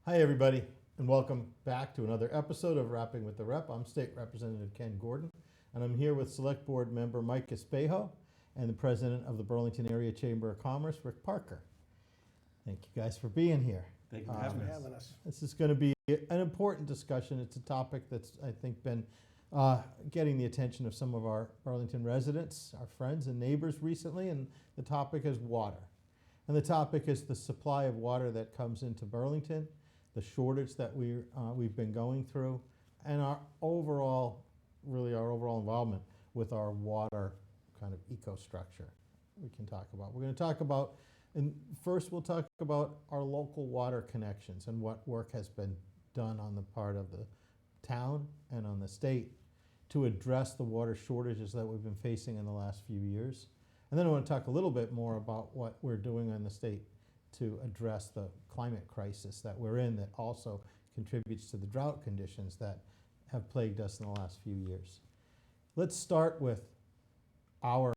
Hi, everybody, and welcome back to another episode of Rapping with the Rep. I'm State Representative Ken Gordon, and I'm here with Select Board member Mike Espejo and the President of the Burlington Area Chamber of Commerce, Rick Parker. Thank you guys for being here. Thank you for having us. This is going to be an important discussion. It's a topic that's, I think, been getting the attention of some of our Burlington residents, our friends and neighbors recently, and the topic is water. And the topic is the supply of water that comes into Burlington, the shortage that we've been going through, and our overall involvement with our water kind of eco-structure we can talk about. We're going to talk about, and first we'll talk about our local water connections and what work has been done on the part of the town and on the state to address the water shortages that we've been facing in the last few years. And then I want to talk a little bit more about what we're doing on the state to address the climate crisis that we're in that also contributes to the drought conditions that have plagued us in the last few years. Let's start with our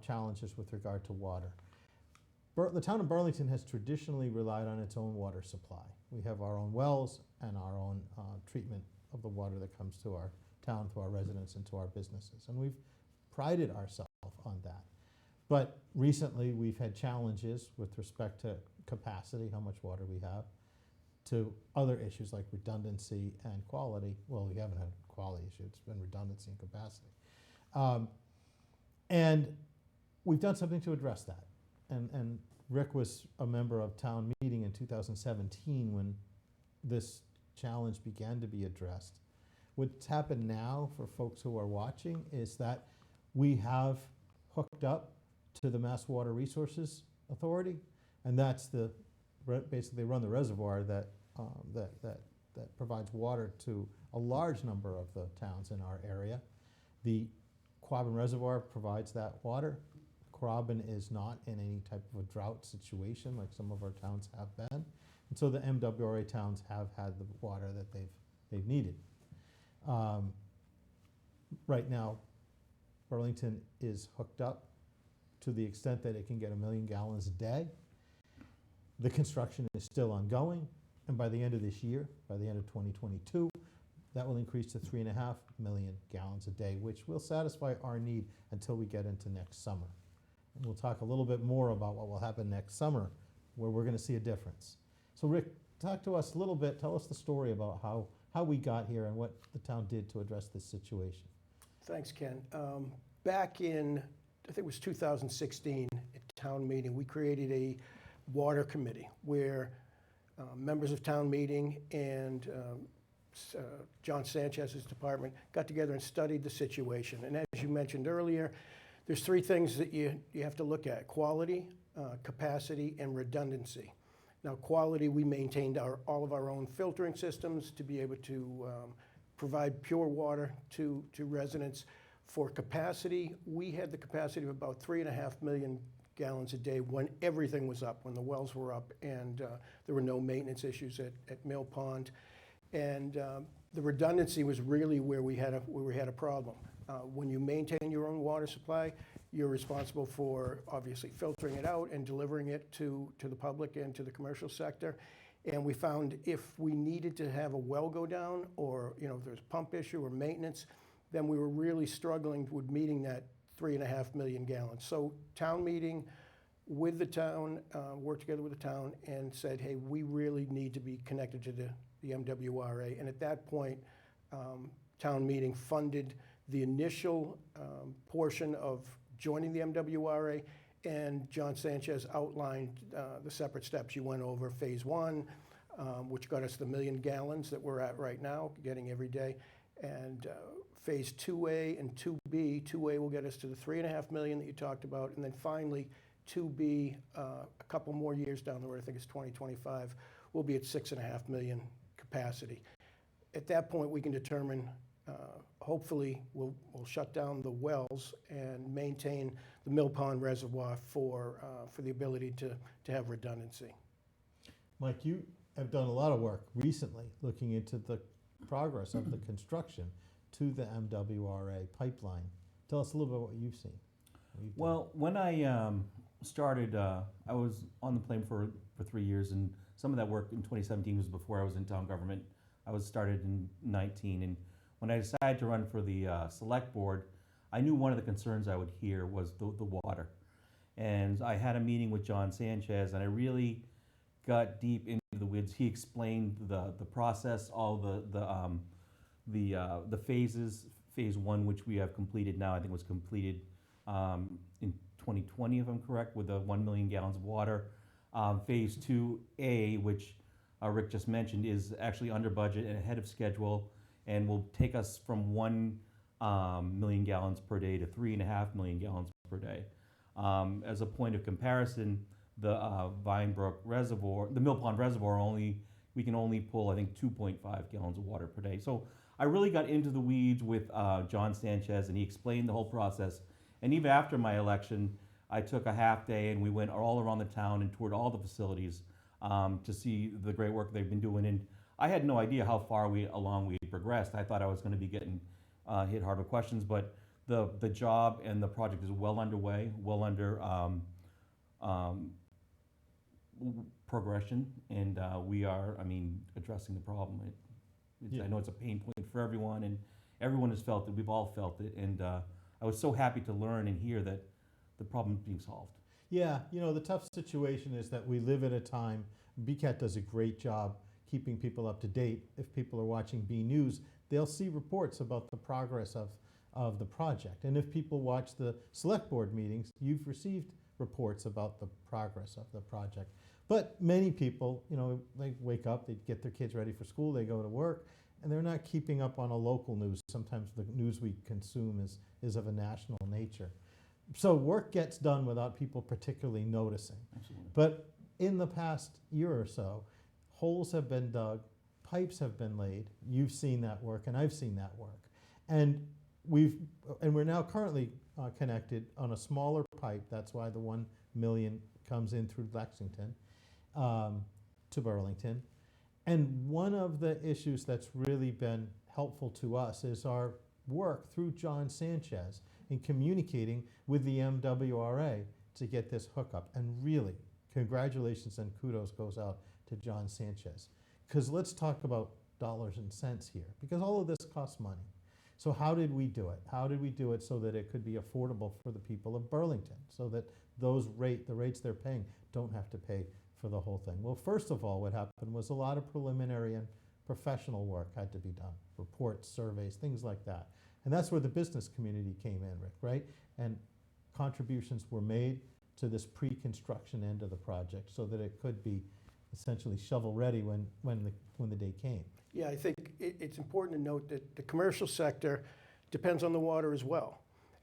challenges with regard to water. The town of Burlington has traditionally relied on its own water supply. We have our own wells and our own treatment of the water that comes to our town, to our residents, and to our businesses. And we've prided ourselves on that. But recently, we've had challenges with respect to capacity, how much water we have, to other issues like redundancy and quality. Well, we haven't had a quality issue, it's been redundancy and capacity. And we've done something to address that. And Rick was a member of town meeting in 2017 when this challenge began to be addressed. What's happened now for folks who are watching is that we have hooked up to the Mass Water Resources Authority, and that's basically run the reservoir that provides water to a large number of the towns in our area. The Quabbin Reservoir provides that water. Quabbin is not in any type of a drought situation like some of our towns have been, and so the MWRA towns have had the water that they've needed. Right now, Burlington is hooked up to the extent that it can get 1 million gallons a day. The construction is still ongoing, and by the end of this year, by the end of 2022, that will increase to 3.5 million gallons a day, which will satisfy our need until we get into next summer. And we'll talk a little bit more about what will happen next summer, where we're going to see a difference. So Rick, talk to us a little bit, tell us the story about how we got here and what the town did to address this situation. Thanks, Ken. Back in, I think it was 2016, at town meeting, we created a water committee where members of town meeting and John Sanchez's department got together and studied the situation. And as you mentioned earlier, there's 3 things that you have to look at: quality, capacity, and redundancy. Now, quality, we maintained all of our own filtering systems to be able to provide pure water to residents. For capacity, we had the capacity of about 3.5 million gallons a day when everything was up, when the wells were up and there were no maintenance issues at Mill Pond. And the redundancy was really where we had a problem. When you maintain your own water supply, you're responsible for obviously filtering it out and delivering it to the public and to the commercial sector. And we found if we needed to have a well go down, or if there's a pump issue or maintenance, then we were really struggling with meeting that 3.5 million gallons. So town meeting with the town, worked together with the town and said, hey, we really need to be connected to the MWRA. And at that point, town meeting funded the initial portion of joining the MWRA, and John Sanchez outlined the separate steps. You went over phase 1, which got us the 1 million gallons that we're at right now, getting every day. And phase 2A and 2B, 2A will get us to the 3.5 million that you talked about, and then finally 2B, a couple more years down the road, I think it's 2025, we'll be at 6.5 million capacity. At that point, we can determine, hopefully, we'll shut down the wells and maintain the Mill Pond Reservoir for the ability to have redundancy. Mike, you have done a lot of work recently looking into the progress of the construction to the MWRA pipeline. Tell us a little bit what you've seen. Well, when I started, I was on the plane for 3 years, and some of that work in 2017 was before I was in town government. I was started in 19, and when I decided to run for the select board, I knew one of the concerns I would hear was the water. And I had a meeting with John Sanchez, and I really got deep into the weeds. He explained the process, all the phases. Phase one, which we have completed now, I think was completed in 2020, if I'm correct, with the 1 million gallons of water. Phase 2A, which Rick just mentioned, is actually under budget and ahead of schedule, and will take us from 1 million gallons per day to 3.5 million gallons per day. As a point of comparison, the Vinebrook Reservoir, the Mill Pond Reservoir, we can only pull, I think, 2.5 gallons of water per day. So I really got into the weeds with John Sanchez, and he explained the whole process. And even after my election, I took a half day and we went all around the town and toured all the facilities to see the great work they've been doing. And I had no idea how far along we progressed. I thought I was going to be getting hit hard with questions, but the job and the project is well underway, well under progression, and we are, addressing the problem. Yeah. I know it's a pain point for everyone, and everyone has felt it. We've all felt it, and I was so happy to learn and hear that the problem is being solved. Yeah, the tough situation is that we live at a time, BCAT does a great job keeping people up to date. If people are watching B News, they'll see reports about the progress of the project. And if people watch the select board meetings, you've received reports about the progress of the project. But many people, they wake up, they get their kids ready for school, they go to work, and they're not keeping up on a local news. Sometimes the news we consume is of a national nature. So work gets done without people particularly noticing. Absolutely. But in the past year or so, holes have been dug, pipes have been laid. You've seen that work, and I've seen that work. And we're now currently connected on a smaller pipe. That's why the 1 million comes in through Lexington to Burlington. And one of the issues that's really been helpful to us is our work through John Sanchez in communicating with the MWRA to get this hookup. And really, congratulations and kudos goes out to John Sanchez. Because let's talk about dollars and cents here, because all of this costs money. So how did we do it? How did we do it so that it could be affordable for the people of Burlington, so that the rates they're paying don't have to pay for the whole thing? Well, first of all, what happened was a lot of preliminary and professional work had to be done, reports, surveys, things like that. And that's where the business community came in, Rick, right? And contributions were made to this pre-construction end of the project so that it could be essentially shovel-ready when the day came. Yeah, I think it's important to note that the commercial sector depends on the water as well.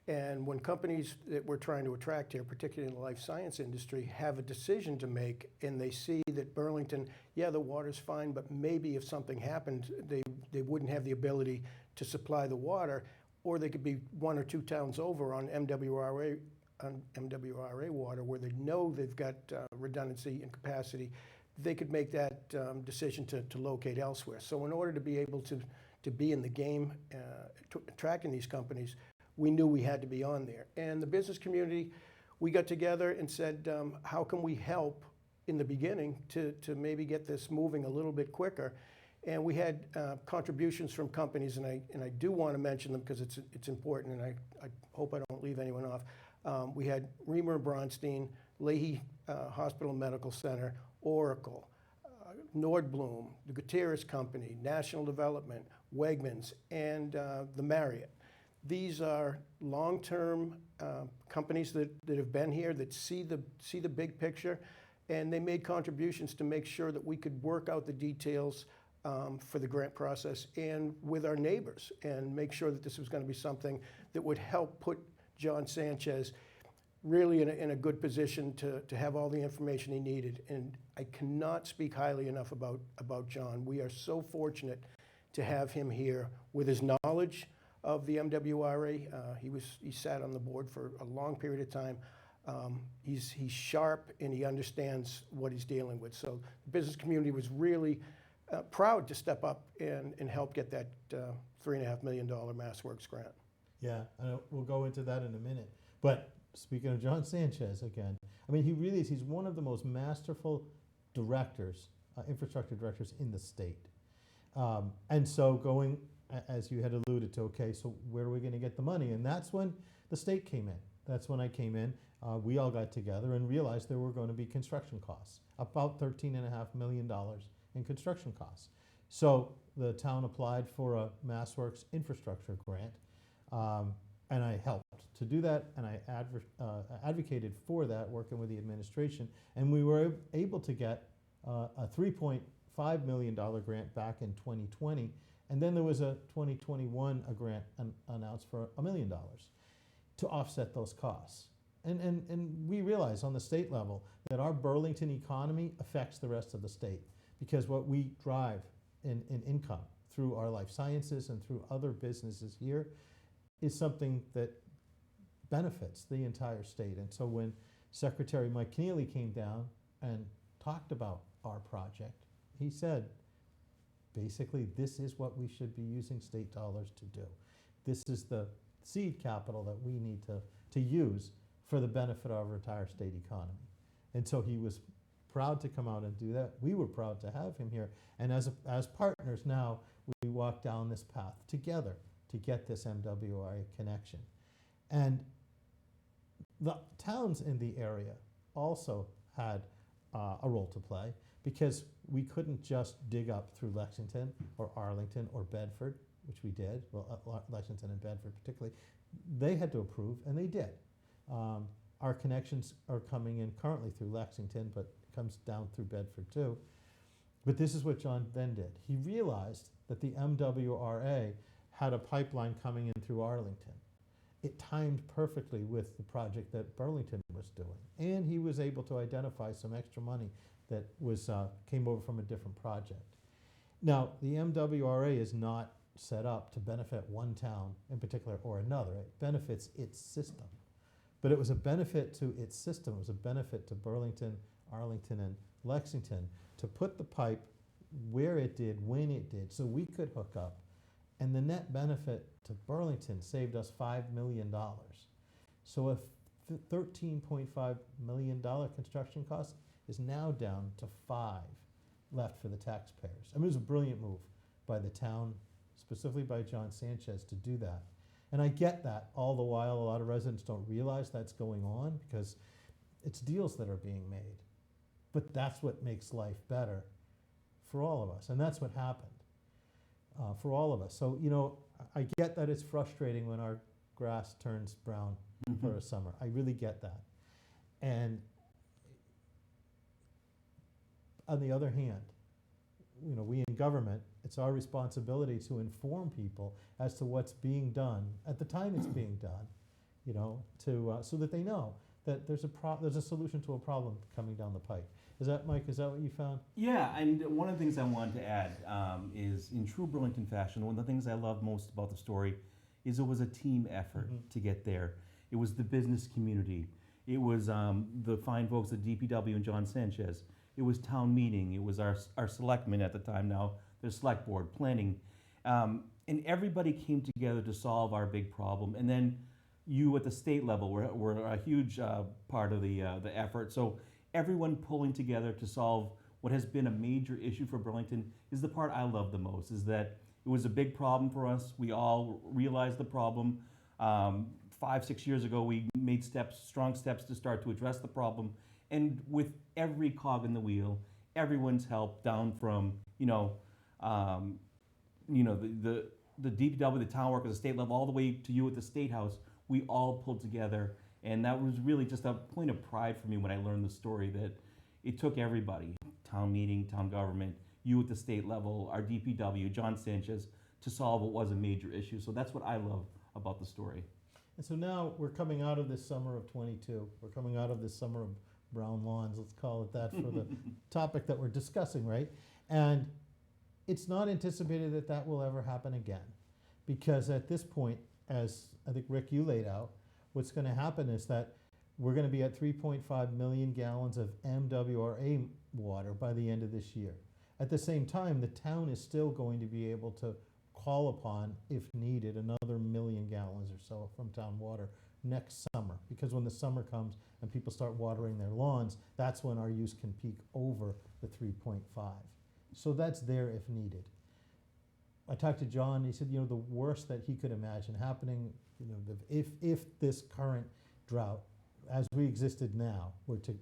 And when companies that we're trying to attract here, particularly in the life science industry, have a decision to make, and they see that Burlington, yeah, the water's fine, but maybe if something happened, they wouldn't have the ability to supply the water, or they could be 1 or 2 towns over on MWRA water, where they know they've got redundancy and capacity. They could make that decision to locate elsewhere. So in order to be able to be in the game, attracting these companies, we knew we had to be on there. And the business community, we got together and said, how can we help in the beginning to maybe get this moving a little bit quicker? And we had contributions from companies, and I do want to mention them because it's important, and I hope I don't leave anyone off. We had Reamer Bronstein, Leahy Hospital Medical Center, Oracle, Nordblum, the Gutierrez Company, National Development, Wegmans, and the Marriott. These are long-term companies that have been here, that see the big picture, and they made contributions to make sure that we could work out the details for the grant process and with our neighbors, and make sure that this was going to be something that would help put John Sanchez really in a good position to have all the information he needed. And I cannot speak highly enough about John. We are so fortunate to have him here with his knowledge of the MWRA. He sat on the board for a long period of time. He's sharp, and he understands what he's dealing with. So the business community was really proud to step up and help get that $3.5 million MassWorks grant. Yeah, we'll go into that in a minute. But speaking of John Sanchez again, I mean, he really is, he's one of the most masterful directors infrastructure directors in the state. And so going, as you had alluded to, okay, so where are we gonna get the money? And that's when the state came in. That's when I came in. We all got together and realized there were gonna be construction costs, about $13.5 million in construction costs. So the town applied for a MassWorks infrastructure grant, and I helped to do that, and I advocated for that, working with the administration, and we were able to get a $3.5 million grant back in 2020, and then there was a 2021 grant announced for $1 million to offset those costs. And we realize on the state level that our Burlington economy affects the rest of the state, because what we drive in income through our life sciences and through other businesses here is something that benefits the entire state. And so when Secretary Mike Keneally came down and talked about our project, he said, basically, this is what we should be using state dollars to do. This is the seed capital that we need to use for the benefit of our entire state economy. And so he was proud to come out and do that. We were proud to have him here. And as partners now, we walk down this path together to get this MWRA connection. And the towns in the area also had a role to play, because we couldn't just dig up through Lexington or Arlington or Bedford, which we did, well, Lexington and Bedford particularly. They had to approve, and they did. Our connections are coming in currently through Lexington, but comes down through Bedford too. But this is what John then did. He realized that the MWRA had a pipeline coming in through Arlington. It timed perfectly with the project that Burlington was doing. And he was able to identify some extra money that was came over from a different project. Now, the MWRA is not set up to benefit one town in particular or another. It benefits its system. But it was a benefit to its system. It was a benefit to Burlington, Arlington, and Lexington to put the pipe where it did, when it did, so we could hook up. And the net benefit to Burlington saved us $5 million. So a $13.5 million construction cost is now down to 5 left for the taxpayers. I mean, it was a brilliant move by the town, specifically by John Sanchez, to do that. And I get that. All the while, a lot of residents don't realize that's going on, because it's deals that are being made. But that's what makes life better for all of us. And that's what happened for all of us. So, you know, I get that it's frustrating when our grass turns brown for a summer. I really get that. And on the other hand, you know, we in government, it's our responsibility to inform people as to what's being done at the time it's being done, you know, to so that they know that there's a solution to a problem coming down the pike. Is that, Mike, is that what you found? Yeah, and one of the things I wanted to add is, in true Burlington fashion, one of the things I love most about the story is it was a team effort to get there. It was the business community. It was the fine folks at DPW and John Sanchez. It was town meeting. It was our selectmen at the time, now their select board, planning. And everybody came together to solve our big problem. And then you at the state level were a huge part of the effort. So everyone pulling together to solve what has been a major issue for Burlington is the part I love the most, is that it was a big problem for us. We all realized the problem. 5-6 years ago, we made strong steps to start to address the problem. And with every cog in the wheel, everyone's help, down from, the DPW, the town workers, the state level, all the way to you at the State House, we all pulled together. And that was really just a point of pride for me when I learned the story, that it took everybody, town meeting, town government, you at the state level, our DPW, John Sanchez, to solve what was a major issue. So that's what I love about the story. And so now we're coming out of this summer of '22. We're coming out of this summer of brown lawns, let's call it that, for the topic that we're discussing, right? And it's not anticipated that that will ever happen again, because at this point, as I think, Rick, you laid out, what's going to happen is that we're going to be at 3.5 million gallons of MWRA water by the end of this year. At the same time, the town is still going to be able to call upon, if needed, another 1,000,000 gallons or so from town water next summer. Because when the summer comes and people start watering their lawns, that's when our use can peak over the 3.5. So that's there if needed. I talked to John, he said, the worst that he could imagine happening, if this current drought, as we existed now, were to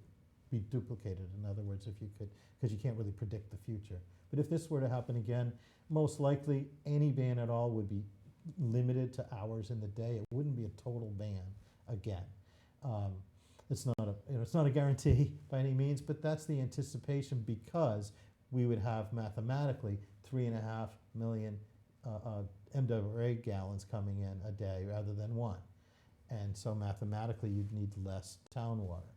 be duplicated, in other words, if you could, because you can't really predict the future. But if this were to happen again, most likely any ban at all would be limited to hours in the day. It wouldn't be a total ban again. It's not a guarantee by any means, but that's the anticipation, because we would have mathematically 3.5 million MWA gallons coming in a day rather than 1. And so mathematically you'd need less town water.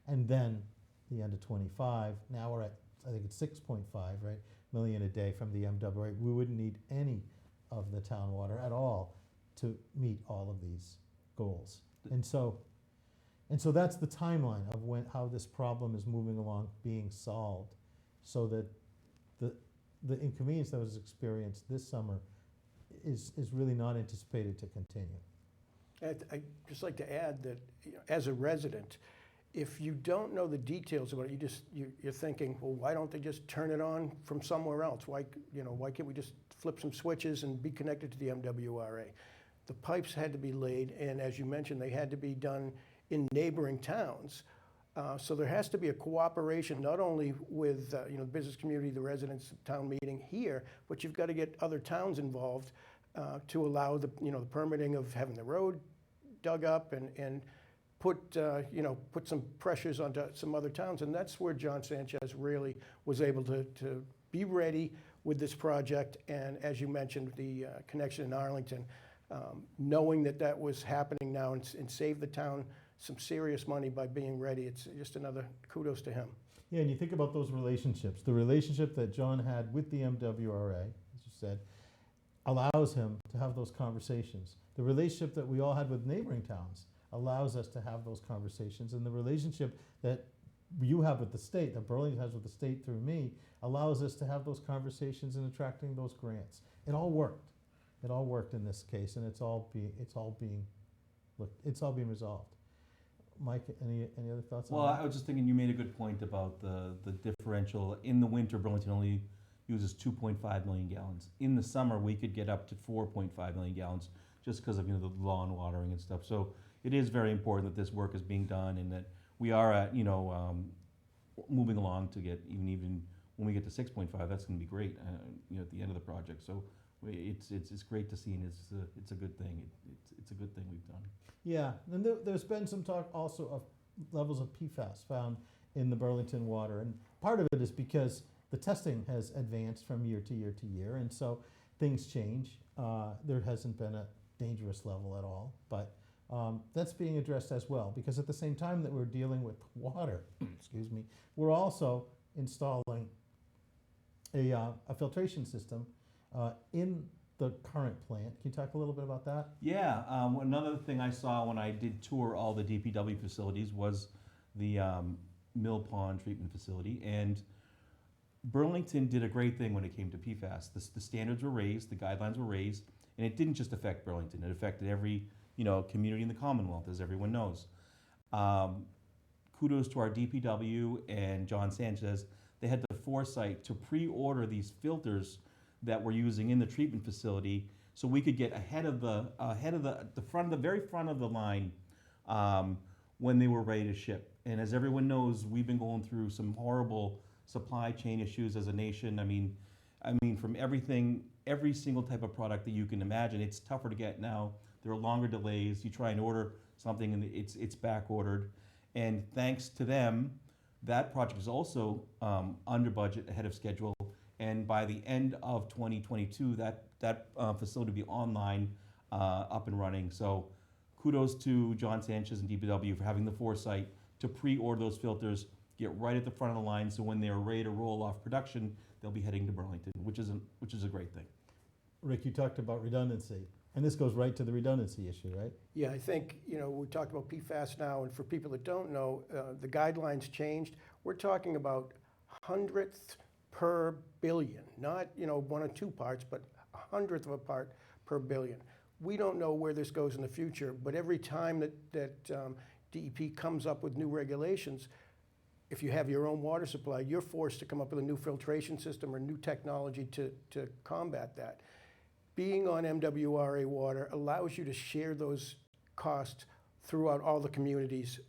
And then the end of 25, now we're at, I think it's 6.5, right, million a day from the MWA. We wouldn't need any of the town water at all to meet all of these goals. And so that's the timeline of how this problem is moving along, being solved, so that the inconvenience that was experienced this summer is really not anticipated to continue. I'd just like to add that, as a resident, if you don't know the details about it, you're thinking, well, why don't they just turn it on from somewhere else? Why can't we just flip some switches and be connected to the MWRA? The pipes had to be laid, and as you mentioned, they had to be done in neighboring towns. So there has to be a cooperation, not only with the business community, the residents, town meeting here, but you've got to get other towns involved to allow the permitting of having the road dug up and put some pressures onto some other towns. And that's where John Sanchez really was able to be ready with this project. And as you mentioned, the connection in Arlington, knowing that was happening now and save the town some serious money by being ready. It's just another kudos to him. Yeah, and you think about those relationships. The relationship that John had with the MWRA, as you said, allows him to have those conversations. The relationship that we all had with neighboring towns allows us to have those conversations. And the relationship that you have with the state, that Burlington has with the state through me, allows us to have those conversations and attracting those grants. It all worked. It all worked in this case, and it's all being resolved. Mike, any other thoughts on Well, that? I was just thinking, you made a good point about the differential. In the winter, Burlington only uses 2.5 million gallons. In the summer, we could get up to 4.5 million gallons just because of the lawn watering and stuff. So it is very important that this work is being done, and that we are at moving along to get even when we get to 6.5. That's going to be great. At the end of the project. So it's great to see, and it's a good thing. It's a good thing we've done. Yeah, and there's been some talk also of levels of PFAS found in the Burlington water, and part of it is because the testing has advanced from year to year to year, and so things change. There hasn't been a dangerous level at all, but that's being addressed as well, because at the same time that we're dealing with water, excuse me, we're also installing a filtration system in the current plant. Can you talk a little bit about that? Yeah, another thing I saw when I did tour all the DPW facilities was the Mill Pond treatment facility, and Burlington did a great thing when it came to PFAS. The standards were raised, the guidelines were raised, and it didn't just affect Burlington, it affected every community in the Commonwealth, as everyone knows. Kudos to our DPW and John Sanchez. They had the foresight to pre-order these filters that we're using in the treatment facility, so we could get ahead of the very front of the line when they were ready to ship. And as everyone knows, we've been going through some horrible supply chain issues as a nation. I mean, from every single type of product that you can imagine, it's tougher to get now. There are longer delays. You try and order something and it's back ordered. And thanks to them, that project is also under budget, ahead of schedule. And by the end of 2022, that facility will be online, up and running. So kudos to John Sanchez and DPW for having the foresight to pre-order those filters, get right at the front of the line, so when they're ready to roll off production, they'll be heading to Burlington, which is a great thing. Rick, you talked about redundancy, and this goes right to the redundancy issue, right? Yeah, I think, we talked about PFAS now, and for people that don't know, the guidelines changed. We're talking about hundredths per billion, not, 1 or 2 parts, but 1/100th of a part per billion. We don't know where this goes in the future, but every time that DEP comes up with new regulations, if you have your own water supply, you're forced to come up with a new filtration system or new technology to combat that. Being on MWRA water allows you to share those costs throughout all the communities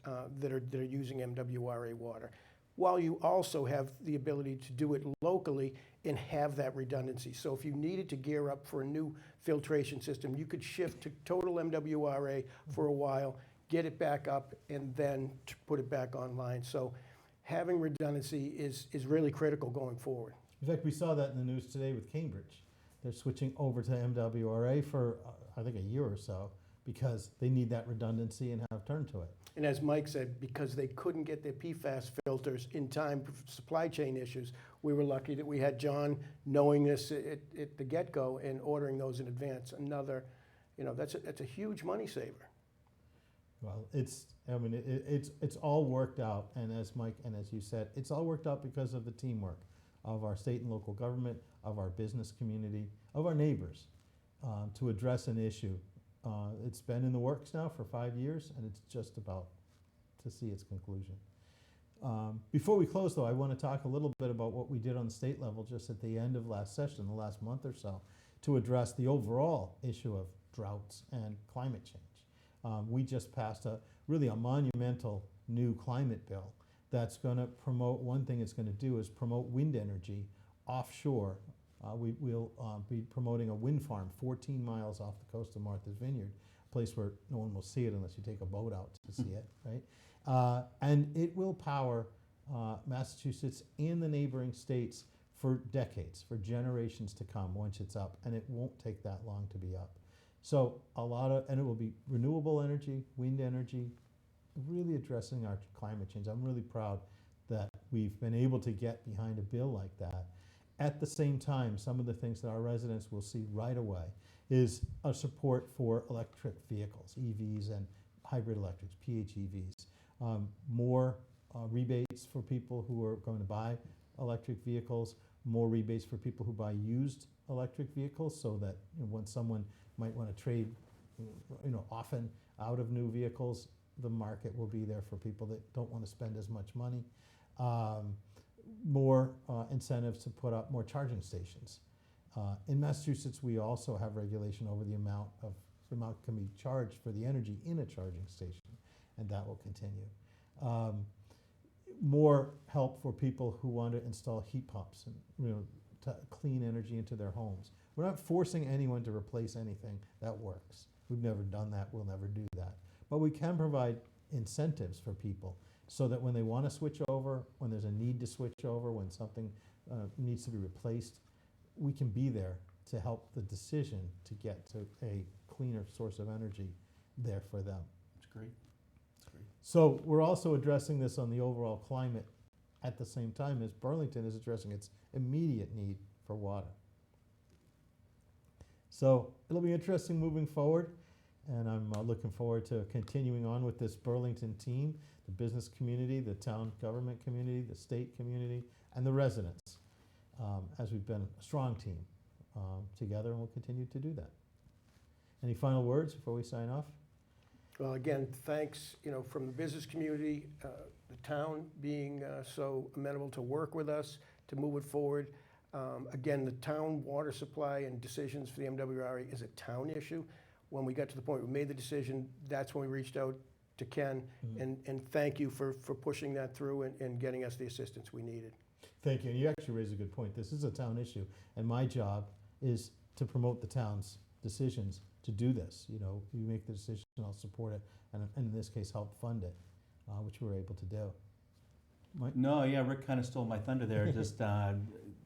that are using MWRA water, while you also have the ability to do it locally and have that redundancy. So if you needed to gear up for a new filtration system, you could shift to total MWRA for a while, get it back up, and then put it back online. So having redundancy is really critical going forward. In fact, we saw that in the news today with Cambridge. They're switching over to MWRA for, I think, a year or so because they need that redundancy and have turned to it. And as Mike said, because they couldn't get their PFAS filters in time for supply chain issues, we were lucky that we had John knowing this at the get-go and ordering those in advance. Another, that's a huge money saver. Well, it's all worked out, and as Mike and as you said, it's all worked out because of the teamwork of our state and local government, of our business community, of our neighbors, to address an issue. It's been in the works now for 5 years, and it's just about to see its conclusion. Before we close, though, I want to talk a little bit about what we did on the state level just at the end of last session, the last month or so, to address the overall issue of droughts and climate change. We just passed a monumental new climate bill that's going to promote, one thing it's going to do is promote wind energy offshore. We'll be promoting a wind farm 14 miles off the coast of Martha's Vineyard, a place where no one will see it unless you take a boat out to see it, right? And it will power Massachusetts and the neighboring states for decades, for generations to come once it's up, and it won't take that long to be up. So and it will be renewable energy, wind energy, really addressing our climate change. I'm really proud that we've been able to get behind a bill like that. At the same time, some of the things that our residents will see right away is a support for electric vehicles, EVs and hybrid electrics, PHEVs. More rebates for people who are going to buy electric vehicles, more rebates for people who buy used electric vehicles, so that when someone might want to trade, often out of new vehicles, the market will be there for people that don't want to spend as much money. More incentives to put up more charging stations. In Massachusetts, we also have regulation over the amount can be charged for the energy in a charging station, and that will continue. More help for people who want to install heat pumps and to clean energy into their homes. We're not forcing anyone to replace anything that works. We've never done that. We'll never do that. But we can provide incentives for people so that when they want to switch over, when there's a need to switch over, when something needs to be replaced, we can be there to help the decision to get to a cleaner source of energy there for them. That's great. That's great. So we're also addressing this on the overall climate at the same time as Burlington is addressing its immediate need for water. So it'll be interesting moving forward, and I'm looking forward to continuing on with this Burlington team, the business community, the town government community, the state community, and the residents, as we've been a strong team together, and we'll continue to do that. Any final words before we sign off? Well, again, thanks, from the business community, the town being so amenable to work with us to move it forward. Again, the town water supply and decisions for the MWRA is a town issue. When we got to the point we made the decision, that's when we reached out to Ken, and thank you for pushing that through and getting us the assistance we needed. Thank you. And you actually raised a good point. This is a town issue, and my job is to promote the town's decisions to do this. You make the decision, I'll support it, and in this case, help fund it, which we were able to do. Mike? No, yeah, Rick kind of stole my thunder there. Just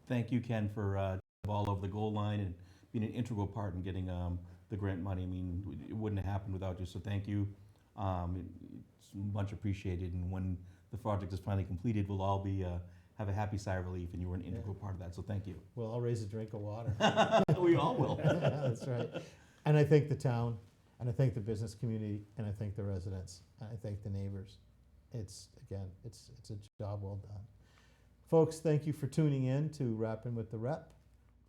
thank you, Ken, for all over the goal line and being an integral part in getting the grant money. I mean, it wouldn't have happened without you, so thank you. It's much appreciated, and when the project is finally completed, we'll all be have a happy sigh of relief, and you were an integral part of that, so thank you. Well, I'll raise a drink of water. We all will. That's right. And I thank the town, and I thank the business community, and I thank the residents, and I thank the neighbors. It's a job well done. Folks, thank you for tuning in to Rappin' with the Rep.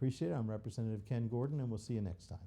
Appreciate it. I'm Representative Ken Gordon, and we'll see you next time.